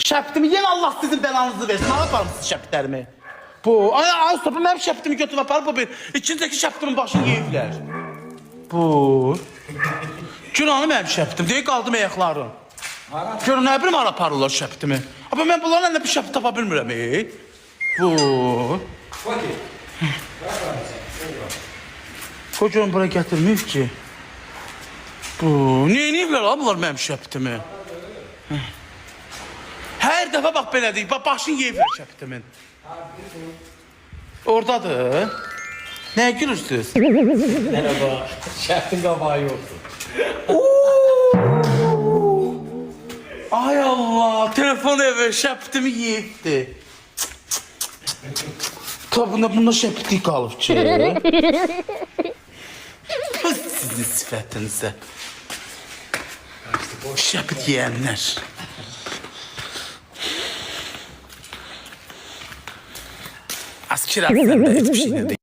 Şəptimi yenə Allah sizin belanızı versin. Nə yaparım siz şəptlərimi? Bu, ay Mustafa mənim şəptimi götürüb aparıb bu bir. İkinciki şəptimin başını yeyiblər. Bu. Günahı mənim şəptim. Deyək qaldım ayaqlarım. Görün nə bilim ara aparırlar şəptimi. Ama mən bunların əlində bir şəpt tapa bilmirəm. Bu. Qoy görün bura gətirməyib ki. Bu. Neyiniyiblər ha bunlar mənim şəptimi? Hər dəfə bax belə deyik. Başını yeyiblər şəptimin. Oradadır. Nəyə gülürsünüz? Merhaba. Şərtin qabağı yoxdur. Ay Allah, telefon eve şəptimi yeyibdi. Bunda şəptlik qalıb ki. Sizin sifətinizə. Şəpt yeyənlər. Az kirazdan da hiçbir şey ne değil.